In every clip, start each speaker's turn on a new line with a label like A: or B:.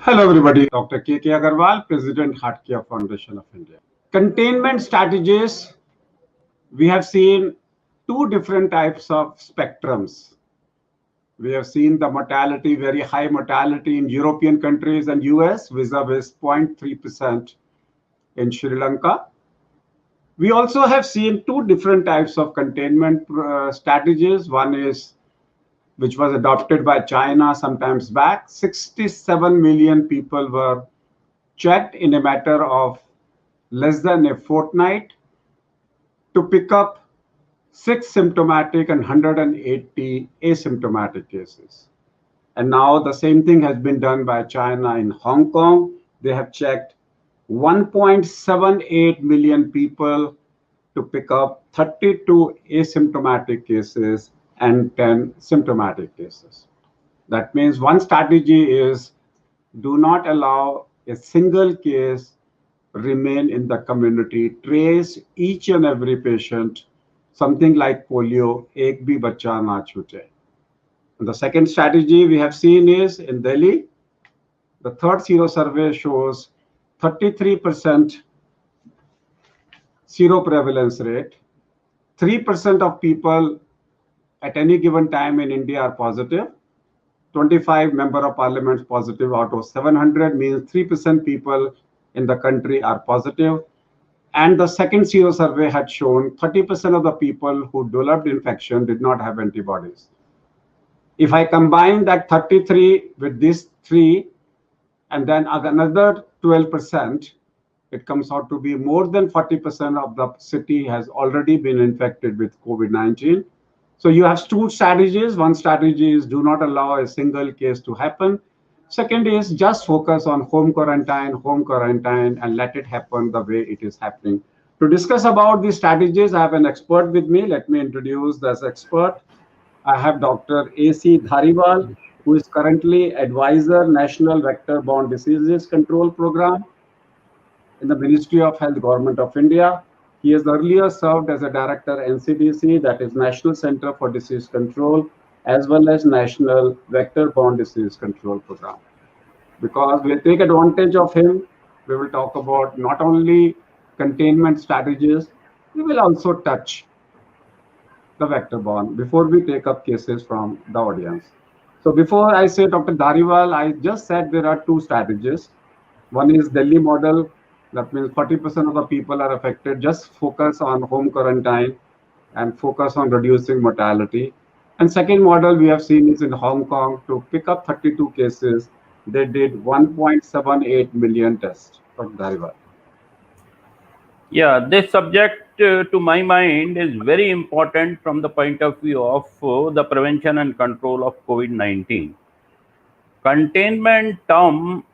A: Hello everybody, Dr. K.K. Agarwal, President Heartcare Foundation of India. Containment strategies, we have seen two different types of spectrums. We have seen the mortality, very high mortality in European countries and US, vis-a-vis 0.3% in Sri Lanka. We also have seen two different types of containment strategies. One is which was adopted by China sometimes back. 67 million people were checked in a matter of less than a fortnight to pick up 6 symptomatic and 180 asymptomatic cases. And now the same thing has been done by China in Hong Kong. They have checked 1.78 million people to pick up 32 asymptomatic cases and 10 symptomatic cases. That means one strategy is do not allow a single case remain in the community. Trace each and every patient. Something like polio, ek bhi bachcha na chute. And the second strategy we have seen is in Delhi, the third sero survey shows 33% zero prevalence rate. 3% of people at any given time in India are positive. 25 member of parliaments positive out of 700 means 3% people in the country are positive. And the second sero survey had shown 30% of the people who developed infection did not have antibodies. If I combine that 33 with these three, and then another 12%, it comes out to be more than 40% of the city has already been infected with COVID-19. So you have two strategies. One strategy is do not allow a single case to happen. Second is just focus on home quarantine, and let it happen the way it is happening. To discuss about these strategies, I have an expert with me. Let me introduce this expert. I have Dr. A.C. Dhariwal, who is currently Advisor, National Vector-Borne Diseases Control Program in the Ministry of Health, Government of India. He has earlier served as a director NCDC, that is National Center for Disease Control, as well as National Vector-Borne Disease Control Program. Because we'll take advantage of him, we will talk about not only containment strategies, we will also touch the vector-borne before we take up cases from the audience. So before I say Dr. Dhariwal, I just said there are two strategies. One is Delhi model. That means 40% of the people are affected. Just focus on home quarantine and focus on reducing mortality. And second model we have seen is in Hong Kong. To pick up 32 cases, they did 1.78 million tests. Dr. Dhariwal.
B: Yeah, this subject to my mind is very important from the point of view of the prevention and control of COVID-19. Containment term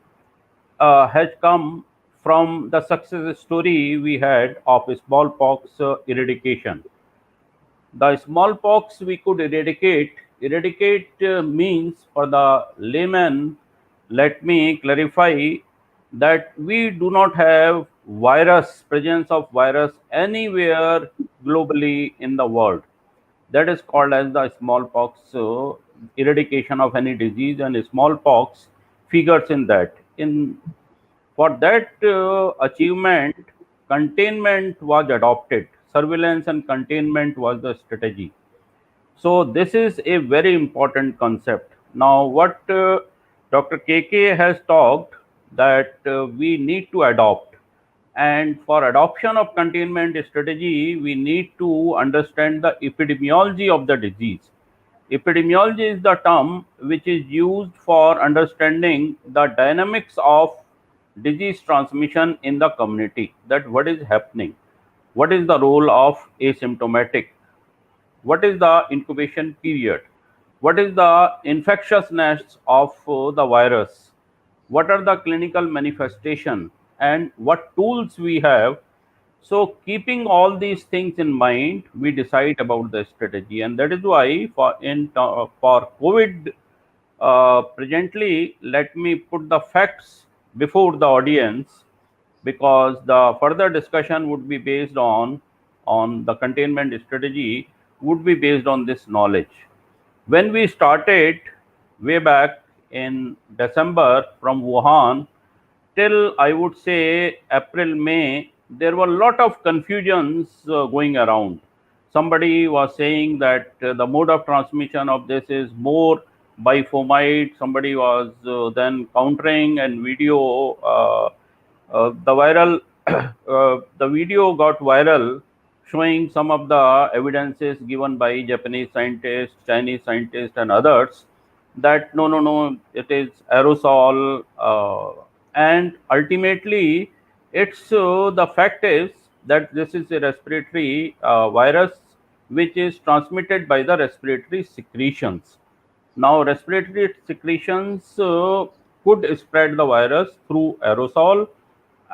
B: has come from the success story we had of smallpox eradication. The smallpox we could eradicate means for the layman, let me clarify that we do not have presence of virus anywhere globally in the world. That is called as the smallpox eradication of any disease, and smallpox figures in that. For that achievement, containment was adopted. Surveillance and containment was the strategy. So this is a very important concept. Now, what Dr. KK has talked that we need to adopt. And for adoption of containment strategy, we need to understand the epidemiology of the disease. Epidemiology is the term which is used for understanding the dynamics of disease transmission in the community, that what is happening, what is the role of asymptomatic, what is the incubation period, what is the infectiousness of the virus, what are the clinical manifestation, and what tools we have. So keeping all these things in mind, we decide about the strategy, and that is why for COVID presently, let me put the facts before the audience, because the further discussion would be based on the containment strategy would be based on this knowledge. When we started way back in December from Wuhan till I would say April, May, there were a lot of confusions going around. Somebody was saying that the mode of transmission of this is more by fomite. Somebody was then countering and video. The viral, the video got viral, showing some of the evidences given by Japanese scientists, Chinese scientists, and others that no, it is aerosol, and ultimately, it's the fact is that this is a respiratory virus which is transmitted by the respiratory secretions. Now, respiratory secretions could spread the virus through aerosol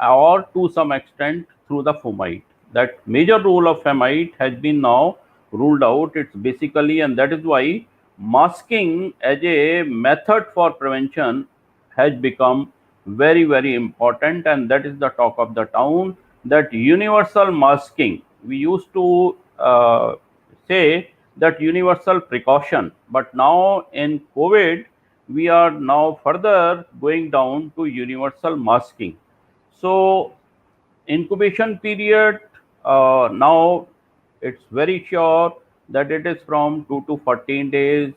B: or to some extent through the fomite. That major role of fomite has been now ruled out. It's basically, and that is why masking as a method for prevention has become very, very important, and that is the talk of the town. That universal masking, we used to say that universal precaution, but now in COVID, we are now further going down to universal masking. So, incubation period, now it's very sure that it is from 2 to 14 days.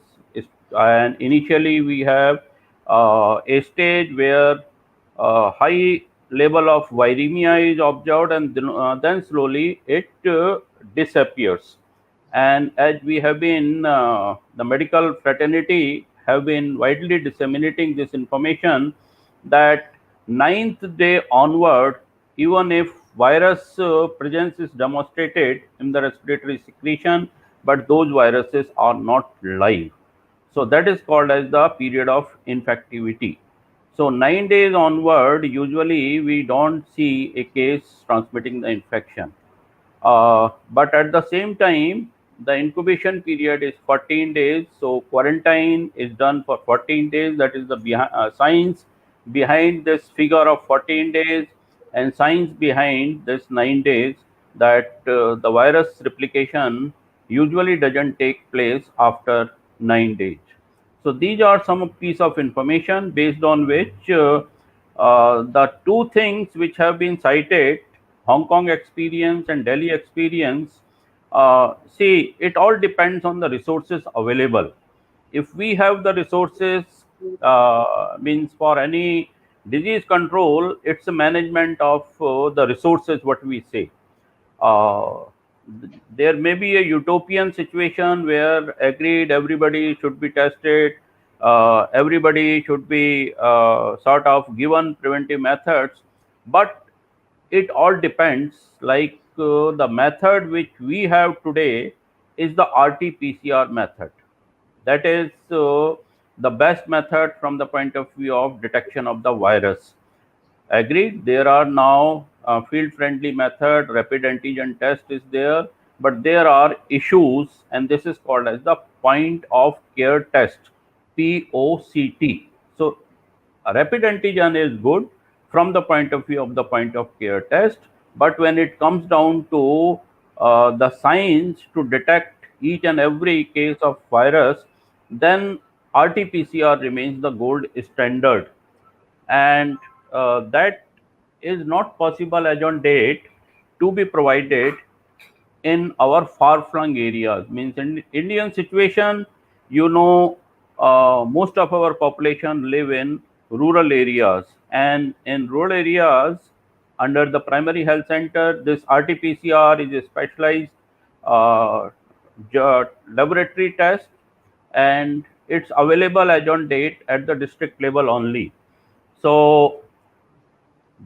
B: And initially, we have a stage where high level of viremia is observed, and then slowly it disappears. And as we have been, the medical fraternity have been widely disseminating this information that ninth day onward, even if virus presence is demonstrated in the respiratory secretion, but those viruses are not live. So that is called as the period of infectivity. So 9 days onward, usually we don't see a case transmitting the infection. But at the same time, the incubation period is 14 days. So quarantine is done for 14 days. That is the science behind this figure of 14 days, and science behind this 9 days, that the virus replication usually doesn't take place after 9 days. So these are some piece of information based on which the two things which have been cited, Hong Kong experience and Delhi experience, see, it all depends on the resources available. If we have the resources, means for any disease control, it's a management of the resources, what we say. Uh, there may be a utopian situation where agreed everybody should be tested, everybody should be sort of given preventive methods, but it all depends. Like the method which we have today is the RT-PCR method. That is the best method from the point of view of detection of the virus. Agreed, there are now field-friendly method, rapid antigen test is there, but there are issues, and this is called as the point of care test, POCT. So, a rapid antigen is good from the point of view of the point of care test, but when it comes down to the science to detect each and every case of virus, then RT-PCR remains the gold standard, and that is not possible as on date to be provided in our far-flung areas. Means in Indian situation, most of our population live in rural areas, and in rural areas, under the primary health center, this RT-PCR is a specialized uh, laboratory test, and it's available as on date at the district level only. So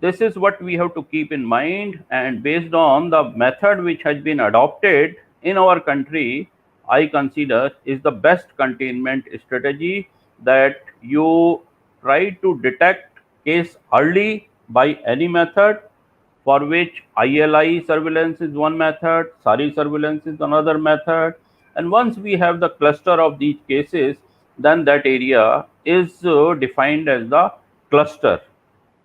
B: this is what we have to keep in mind, and based on the method which has been adopted in our country, I consider is the best containment strategy, that you try to detect case early by any method, for which ILI surveillance is one method, SARI surveillance is another method, and once we have the cluster of these cases, then that area is defined as the cluster,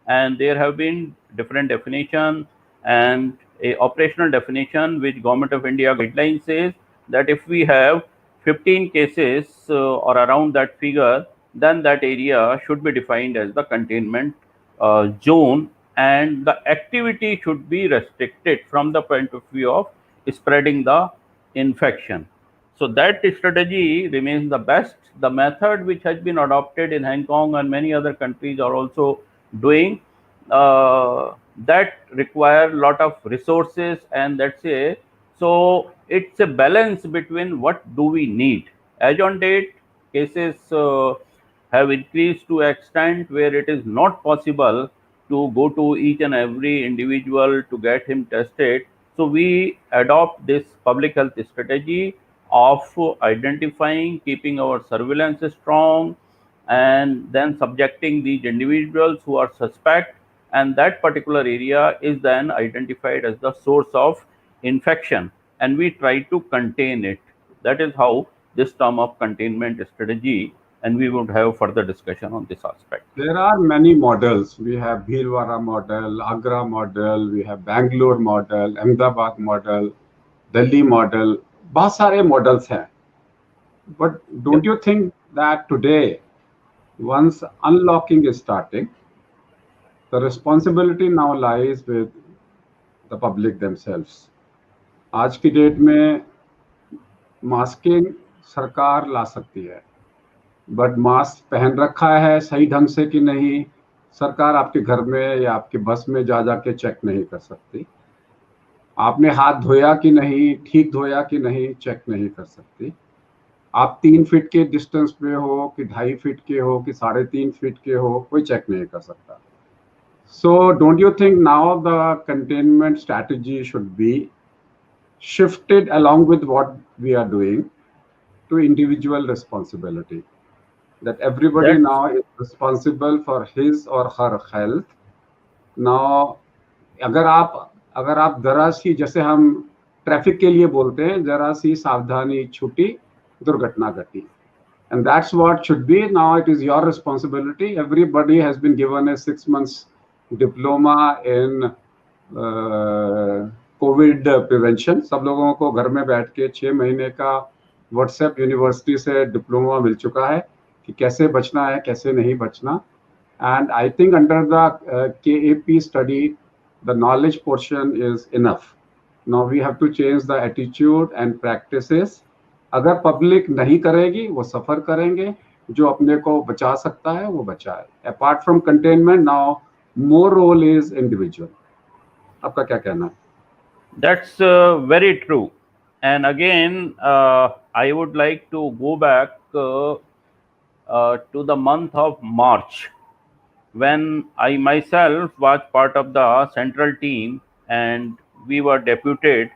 B: and there have been different definition, and a operational definition which Government of India guideline says that if we have 15 cases or around that figure, then that area should be defined as the containment zone, and the activity should be restricted from the point of view of spreading the infection. So that strategy remains the best. The method which has been adopted in Hong Kong and many other countries are also doing that require a lot of resources, and that's a, so it's a balance between what do we need. As on date, cases have increased to an extent where it is not possible to go to each and every individual to get him tested. So we adopt this public health strategy of identifying, keeping our surveillance strong, and then subjecting these individuals who are suspect, and that particular area is then identified as the source of infection, and we try to contain it. That is how this term of containment strategy, and we would have further discussion on this aspect.
A: There are many models. We have Bhilwara model, Agra model, we have Bangalore model, Ahmedabad model, Delhi model. बहुत सारे models हैं. But don't you think that today, once unlocking is starting, the responsibility now lies with the public themselves. आज की date में masking सरकार ला सकती है, but mask पहन रखा है सही ढंग से कि नहीं, सरकार आपके घर में या आपके बस में जा जाके चेक नहीं कर सकती. आपने हाथ धोया कि नहीं, ठीक धोया कि नहीं, चेक नहीं कर सकती. आप 3 फीट के डिस्टेंस पे हो कि 2.5 फीट के हो कि 3.5 फीट के हो, कोई चेक नहीं कर सकता. So don't you think now the containment strategy should be shifted along with what we are doing to individual responsibility? That everybody
B: That's
A: now is responsible for his or her health. Now, अगर आप जरा सी, जैसे हम traffic के लिए बोलते हैं, जरा सी सावधानी छूटी दुर्घटना घटी, and that's what should be. Now it is your responsibility. Everybody has been given a 6 months diploma in Covid prevention. सब लोगों को घर में बैठ के 6 महीने का व्हाट्सएप यूनिवर्सिटी से डिप्लोमा मिल चुका है कि कैसे बचना है, कैसे नहीं बचना. And I think under the KAP study, the knowledge portion is enough. Now we have to change the attitude and practices. अगर पब्लिक नहीं करेगी, वो सफर करेंगे. जो अपने को बचा सकता है वो बचाए. Apart from containment, now more role is individual. आपका क्या कहना है?
B: That's very true. And again, I would like to go back to the month of March, when I myself was part of the central team and we were deputed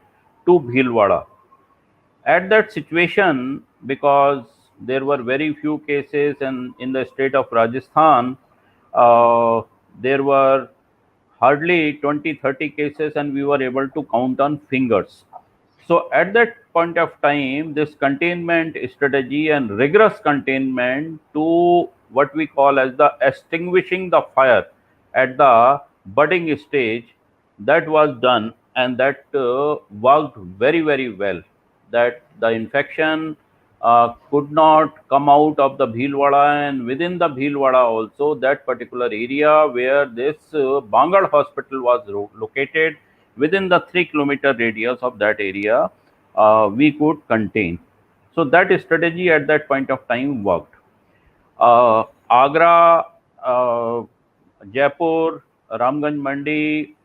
B: to Bhilwara. At that situation, because there were very few cases, and in the state of Rajasthan, there were hardly 20-30 cases, and we were able to count on fingers. So at that point of time, this containment strategy and rigorous containment to what we call as the extinguishing the fire at the budding stage, that was done, and that worked very, very well. That the infection could not come out of the Bhilwara, and within the Bhilwara also, that particular area where this Bangal hospital was located, within the 3-kilometer radius of that area, we could contain. So that strategy at that point of time worked. Agra, Jaipur, Ramganj Mandi,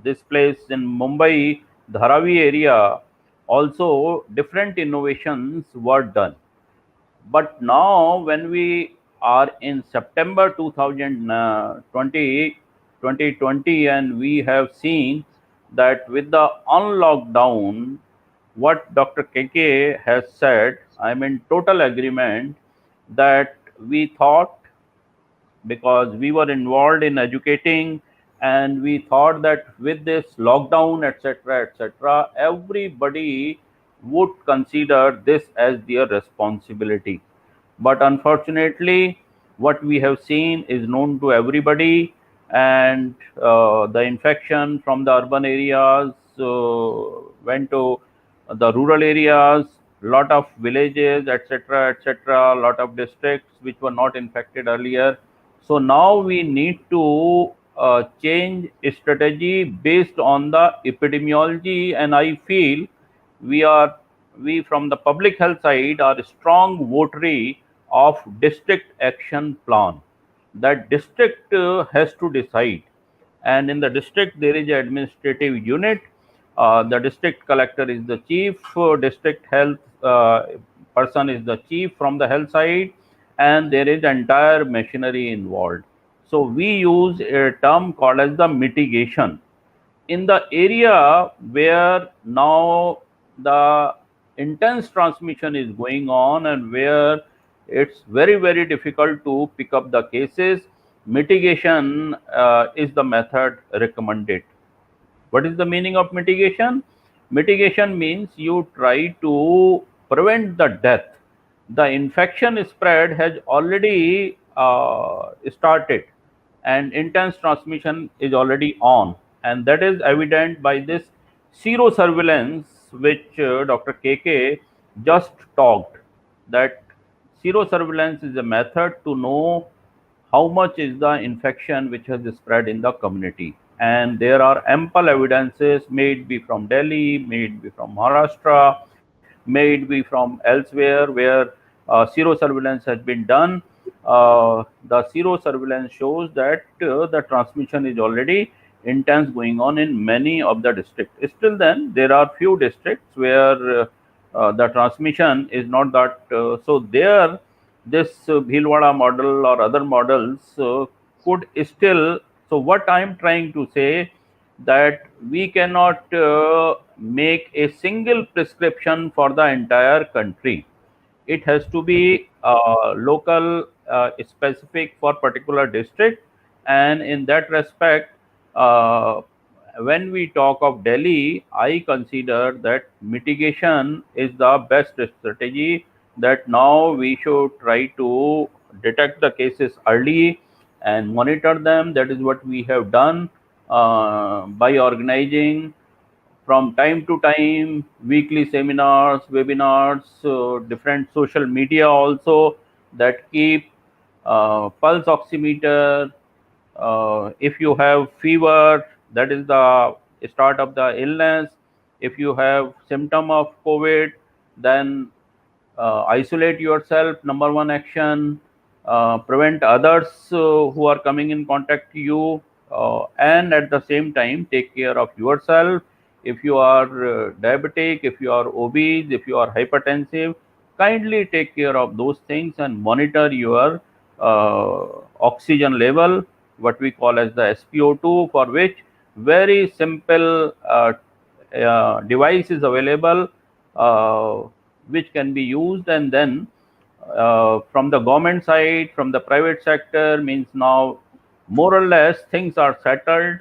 B: this place in Mumbai, Dharavi area, also different innovations were done. But now when we are in September 2020, and we have seen that with the unlockdown, what Dr. KK has said, I'm in total agreement, that we thought, because we were involved in educating, and we thought that with this lockdown, etc., everybody would consider this as their responsibility. But unfortunately, what we have seen is known to everybody, and the infection from the urban areas went to the rural areas, lot of villages, etc., etc., lot of districts which were not infected earlier. So now we need to change strategy based on the epidemiology, and I feel we from the public health side are a strong votary of district action plan. That district has to decide, and in the district there is an administrative unit. The district collector is the chief, district health person is the chief from the health side, and there is entire machinery involved. So we use a term called as the mitigation. In the area where now the intense transmission is going on and where it's very difficult to pick up the cases, mitigation is the method recommended. What is the meaning of mitigation? Mitigation means you try to prevent the death. The infection spread has already started, and intense transmission is already on, and that is evident by this serosurveillance, which Dr. KK just talked. That serosurveillance is a method to know how much is the infection which has spread in the community. And there are ample evidences, may it be from Delhi, may it be from Maharashtra, may it be from elsewhere, where serosurveillance has been done. The serosurveillance shows that the transmission is already intense going on in many of the districts. Still then, there are few districts where the transmission is not that. So there, this Bhilwara model or other models could still. So what I am trying to say, that we cannot make a single prescription for the entire country. It has to be local, specific for particular district. And in that respect, uh, when we talk of Delhi, I consider that mitigation is the best strategy, that now we should try to detect the cases early and monitor them. That is what we have done by organizing from time to time weekly seminars, webinars, different social media also, that keep pulse oximeter. If you have fever, that is the start of the illness. If you have symptom of COVID, then isolate yourself, number one action. Prevent others who are coming in contact to you, and at the same time take care of yourself. If you are diabetic, if you are obese, if you are hypertensive, kindly take care of those things and monitor your uh, oxygen level, what we call as the SpO2, for which very simple device is available, uh, which can be used. And then from the government side, from the private sector, means now more or less things are settled,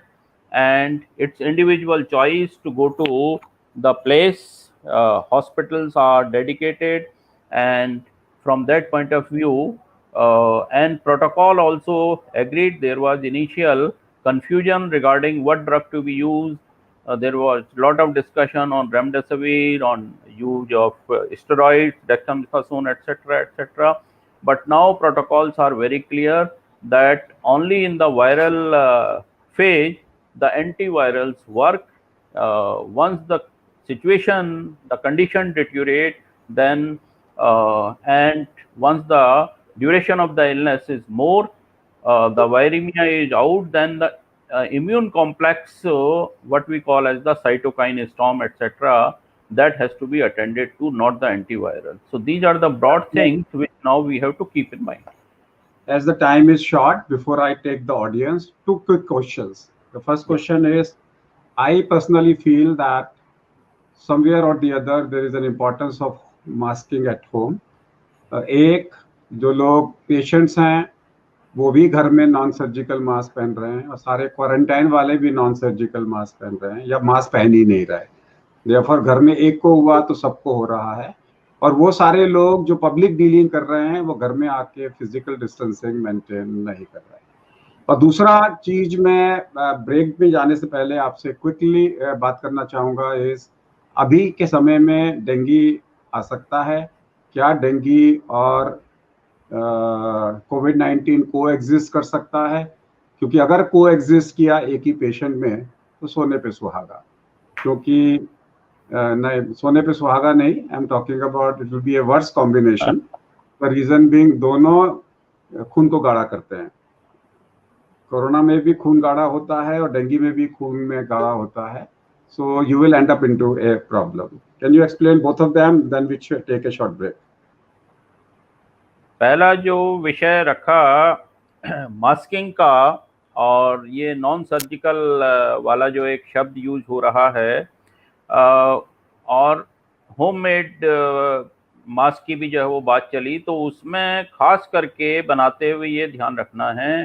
B: and it's individual choice to go to the place. Hospitals are dedicated, and from that point of view, and protocol also agreed. There was initial confusion regarding what drug to be used. There was a lot of discussion on remdesivir, on use of steroids, dexamethasone, etc., etc. But now protocols are very clear that only in the viral phase the antivirals work. Once the situation, the condition deteriorate, then and once the duration of the illness is more, the viremia is out, then the immune complex, what we call as the cytokine storm, etc., that has to be attended to, not the antiviral. So these are the broad things which now we have to keep in mind.
A: As the time is short, before I take the audience, two quick questions. The first question is, I personally feel that somewhere or the other there is an importance of masking at home. एक जो लोग patients हैं वो भी घर में non surgical mask पहन रहे हैं, और सारे क्वारंटाइन वाले भी नॉन सर्जिकल मास्क पहन रहे हैं या मास्क पहन ही नहीं रहे। देयरफॉर घर में एक को हुआ तो सबको हो रहा है, और वो सारे लोग जो पब्लिक डीलिंग कर रहे हैं वो घर में आके फिजिकल डिस्टेंसिंग मेंटेन नहीं कर रहे हैं। और दूसरा चीज, मैं ब्रेक में जाने से पहले आपसे क्विकली बात करना चाहूंगा, इस अभी के समय में डेंगू आ सकता है? क्या डेंगू और कोविड-19 को एग्जिस्ट कर सकता है? क्योंकि अगर को एग्जिस्ट किया एक ही पेशेंट में तो सोने पे सुहागा, क्योंकि नहीं, सोने पे सुहागा नहीं, I am talking about it will be a worse combination. The reason being दोनों खून को गाढ़ा करते हैं। कोरोना में भी खून गाढ़ा होता है और डेंगू में भी खून में गाढ़ा होता है, so you will end up into a problem. Can you explain both of them, then we should take a short break.
B: पहला जो विषय रखा मास्किंग का, और ये नॉन सर्जिकल वाला जो एक शब्द यूज हो रहा है, और होममेड मास्क की भी जो है वो बात चली, तो उसमें खास करके बनाते हुए ये ध्यान रखना है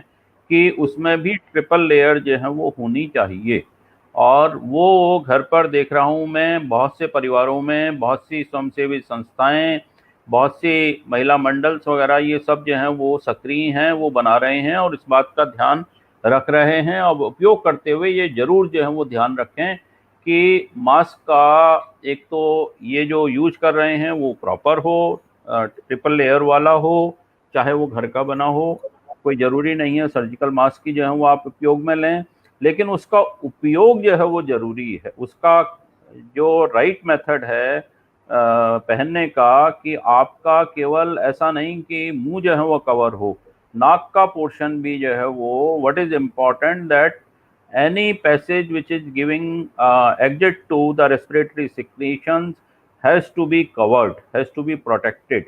B: कि उसमें भी ट्रिपल लेयर जो है वो होनी चाहिए। और वो घर पर देख रहा हूँ मैं, बहुत से परिवारों में, बहुत सी स्वयंसेवी संस्थाएं, बहुत सी महिला मंडल्स वगैरह, ये सब जो हैं वो सक्रिय हैं, वो बना रहे हैं और इस बात का ध्यान रख रहे हैं। अब उपयोग करते हुए ये जरूर जो है वो ध्यान रखें कि मास्क का एक तो ये जो यूज कर रहे हैं वो प्रॉपर हो, ट्रिपल लेयर वाला हो, चाहे वो घर का बना हो। कोई ज़रूरी नहीं है सर्जिकल मास्क की जो है वो आप उपयोग में लें, लेकिन उसका उपयोग जो है वो ज़रूरी है। उसका जो राइट मेथड है पहनने का, कि आपका केवल ऐसा नहीं कि मुंह जो है वो कवर हो, नाक का पोर्शन भी जो है वो, what is important that any passage which is giving exit to the respiratory secretions has to be covered, has to be protected.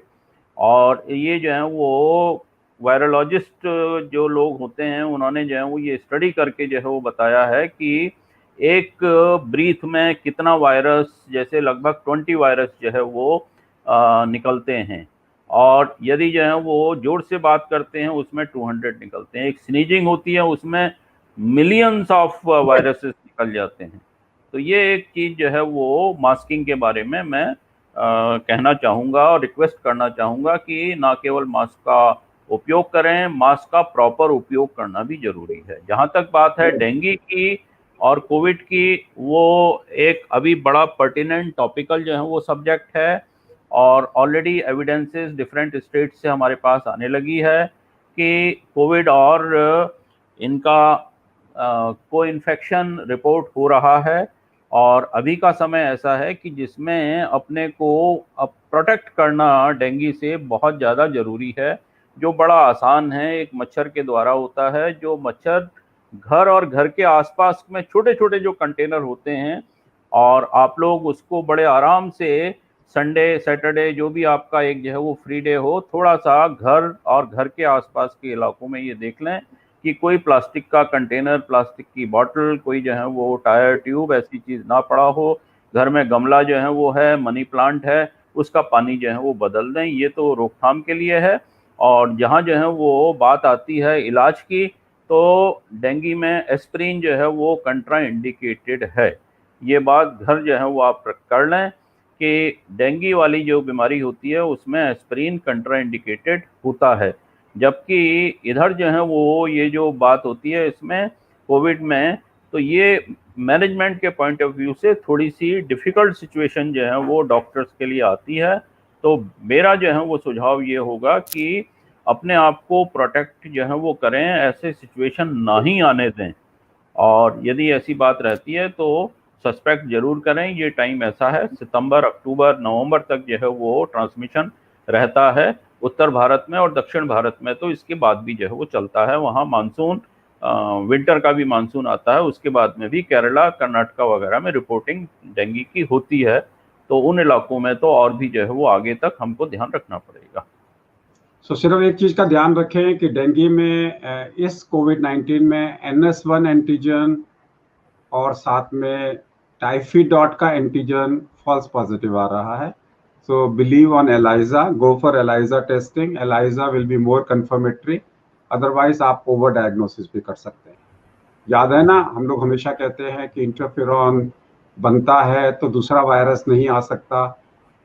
B: और ये जो है वो वायरोलॉजिस्ट जो लोग होते हैं उन्होंने जो है वो ये स्टडी करके जो है वो बताया है कि एक ब्रीथ में कितना वायरस, जैसे लगभग 20 वायरस जो है वो निकलते हैं, और यदि जो है वो जोर से बात करते हैं उसमें 200 निकलते हैं। एक स्नीजिंग होती है उसमें मिलियंस ऑफ वायरसेस निकल जाते हैं। तो ये एक चीज़ जो है वो मास्किंग के बारे में मैं कहना चाहूँगा और रिक्वेस्ट करना चाहूँगा कि ना केवल मास्क का उपयोग करें, मास्क का प्रॉपर उपयोग करना भी जरूरी है। जहाँ तक बात है डेंगू की और कोविड की, वो एक अभी बड़ा पर्टिनेंट टॉपिकल जो है वो सब्जेक्ट है, और ऑलरेडी एविडेंसेस डिफरेंट स्टेट से हमारे पास आने लगी है कि कोविड और इनका को इन्फेक्शन रिपोर्ट हो रहा है। और अभी का समय ऐसा है कि जिसमें अपने को अब प्रोटेक्ट करना डेंगू से बहुत ज़्यादा ज़रूरी है, जो बड़ा आसान है, एक मच्छर के द्वारा होता है। जो मच्छर घर और घर के आसपास में छोटे छोटे जो कंटेनर होते हैं, और आप लोग उसको बड़े आराम से संडे सैटरडे जो भी आपका एक जो है वो फ्री डे हो, थोड़ा सा घर और घर के आसपास के इलाकों में ये देख लें कि कोई प्लास्टिक का कंटेनर, प्लास्टिक की बॉटल, कोई जो है वो टायर ट्यूब ऐसी चीज़ ना पड़ा हो। घर में गमला जो है वो है, मनी प्लांट है, उसका पानी जो है वो बदल दें। ये तो रोकथाम के लिए है। और जहाँ जो है वो बात आती है इलाज की, तो डेंगू में एस्प्रिन जो है वो कंट्रा इंडिकेटेड है। ये बात घर जो है वो आप कर लें कि डेंगू वाली जो बीमारी होती है उसमें एस्प्रिन कंट्रा इंडिकेटेड होता है, जबकि इधर जो है वो ये जो बात होती है इसमें कोविड में, तो ये मैनेजमेंट के पॉइंट ऑफ व्यू से थोड़ी सी डिफ़िकल्ट सिचुएशन जो है वो डॉक्टर्स के लिए आती है। तो मेरा जो है वो सुझाव ये होगा कि अपने आप को प्रोटेक्ट जो है वो करें, ऐसे सिचुएशन ना ही आने दें, और यदि ऐसी बात रहती है तो सस्पेक्ट जरूर करें। ये टाइम ऐसा है, सितंबर, अक्टूबर, नवंबर तक जो है वो ट्रांसमिशन रहता है उत्तर भारत में, और दक्षिण भारत में तो इसके बाद भी जो है वो चलता है। वहाँ मानसून, विंटर का भी मानसून आता है, उसके बाद में भी केरला, कर्नाटका वगैरह में रिपोर्टिंग डेंगू की होती है। तो उन इलाकों में तो और भी जो है वो आगे तक हमको ध्यान रखना पड़ेगा।
A: सिर्फ एक चीज का ध्यान रखें कि डेंगू में इस कोविड-19 में NS1 एंटीजन और साथ में टाइफी डॉट का एंटीजन फॉल्स पॉजिटिव आ रहा है। So believe on ELISA, go for ELISA testing. ELISA will be more confirmatory, otherwise आप ओवर डायग्नोसिस भी कर सकते हैं। याद है ना, हम लोग हमेशा कहते हैं कि इंटरफेरॉन बनता है तो दूसरा वायरस नहीं आ सकता,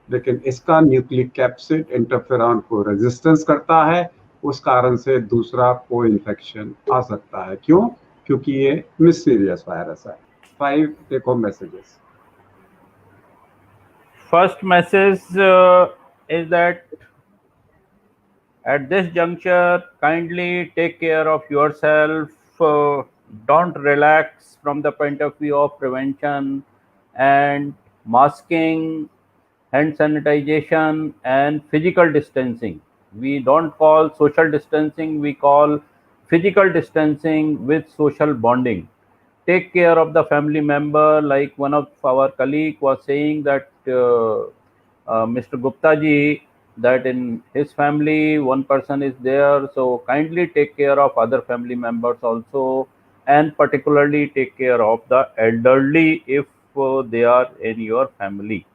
A: लेकिन इसका न्यूक्लिक कैप्सिड इंटरफेरॉन को रेजिस्टेंस करता है, उस कारण से दूसरा को इन्फेक्शन आ सकता है। क्यों? क्योंकि ये मिस्टीरियस वायरस है। 5 take home messages.
B: first message is that at this juncture, kindly take care of yourself. Don't relax from the point of view of prevention and masking, hand sanitization, and physical distancing. We don't call social distancing, we call physical distancing with social bonding. Take care of the family member, like one of our colleague was saying that Mr. Gupta ji, that in his family one person is there, so kindly take care of other family members also, and particularly take care of the elderly if they are in your family.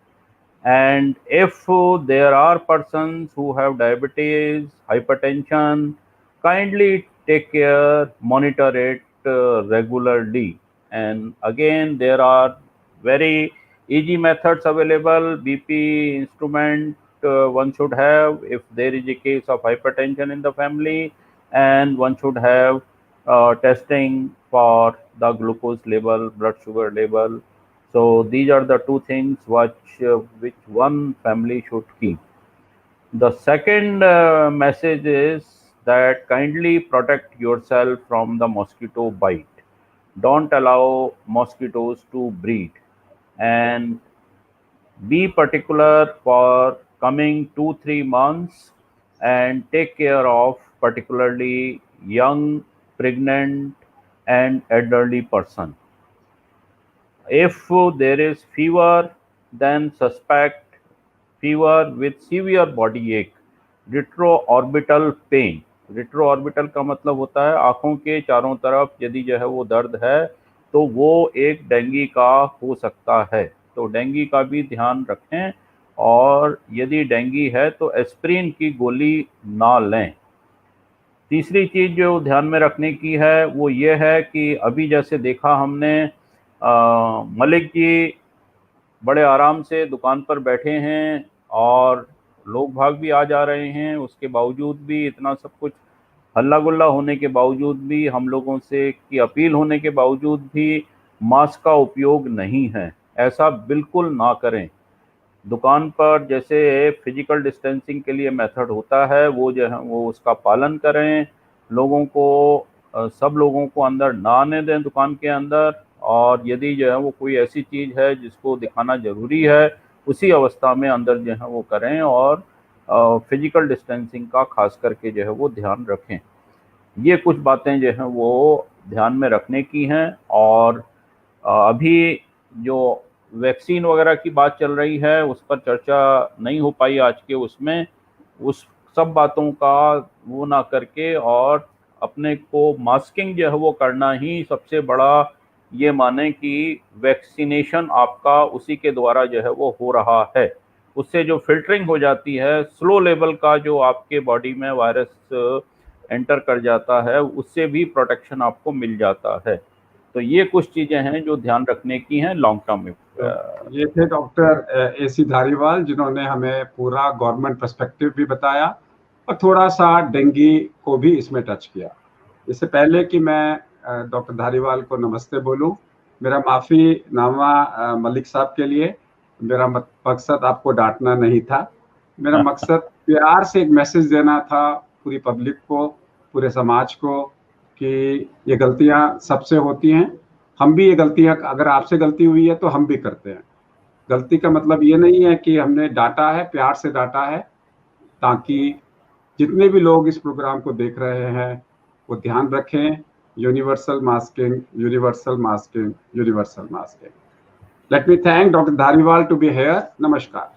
B: And if there are persons who have diabetes, hypertension, kindly take care, monitor it regularly. And again, there are very easy methods available. BP instrument one should have if there is a case of hypertension in the family, and one should have testing for the glucose level, blood sugar level. So these are the two things which one family should keep. The second message is that kindly protect yourself from the mosquito bite. Don't allow mosquitoes to breed, and be particular for coming 2-3 months, and take care of particularly young, pregnant, and elderly person. If there is fever, then suspect fever with severe body ache, retroorbital pain. रिट्रोऑर्बिटल का मतलब होता है आंखों के चारों तरफ यदि जो है वो दर्द है, तो वो एक डेंगू का हो सकता है। तो डेंगू का भी ध्यान रखें, और यदि डेंगू है तो एस्प्रिन की गोली ना लें। तीसरी चीज जो ध्यान में रखने की है वो ये है कि अभी जैसे देखा हमने मलिक जी बड़े आराम से दुकान पर बैठे हैं और लोग भाग भी आ जा रहे हैं, उसके बावजूद भी इतना सब कुछ हल्ला गुल्ला होने के बावजूद भी, हम लोगों से की अपील होने के बावजूद भी मास्क का उपयोग नहीं है। ऐसा बिल्कुल ना करें। दुकान पर जैसे फिजिकल डिस्टेंसिंग के लिए मेथड होता है वो जो है वो उसका पालन करें। लोगों को सब लोगों को अंदर ना आने दें दुकान के अंदर, और यदि जो है वो कोई ऐसी चीज़ है जिसको दिखाना ज़रूरी है उसी अवस्था में अंदर जो है वो करें, और फिजिकल डिस्टेंसिंग का खास करके जो है वो ध्यान रखें। ये कुछ बातें जो हैं वो ध्यान में रखने की हैं। और अभी जो वैक्सीन वगैरह की बात चल रही है उस पर चर्चा नहीं हो पाई आज के उसमें, उस सब बातों का वो ना करके, और अपने को मास्किंग जो है वो करना ही सबसे बड़ा ये माने कि वैक्सीनेशन आपका उसी के द्वारा जो है वो हो रहा है। उससे जो फिल्टरिंग हो जाती है, स्लो लेवल का जो आपके बॉडी में वायरस एंटर कर जाता है, उससे भी प्रोटेक्शन आपको मिल जाता है। तो ये कुछ चीजें हैं जो ध्यान रखने की हैं लॉन्ग टर्म में।
A: ये थे डॉक्टर AC धारीवाल, जिन्होंने हमें पूरा गवर्नमेंट पर्सपेक्टिव भी बताया और थोड़ा सा डेंगू को भी इसमें टच किया। इससे पहले कि मैं डॉक्टर धारीवाल को नमस्ते बोलूं, मेरा माफ़ी नामा मलिक साहब के लिए। मेरा मकसद आपको डांटना नहीं था, मेरा मकसद प्यार से एक मैसेज देना था पूरी पब्लिक को, पूरे समाज को, कि ये गलतियां सबसे होती हैं। हम भी ये गलतियां, अगर आपसे गलती हुई है तो हम भी करते हैं। गलती का मतलब ये नहीं है कि हमने डांटा है, प्यार से डांटा है, ताकि जितने भी लोग इस प्रोग्राम को देख रहे हैं वो ध्यान रखें। Universal masking, universal masking, universal masking. Let me thank doctor Dhariwal to be here. नमस्कार।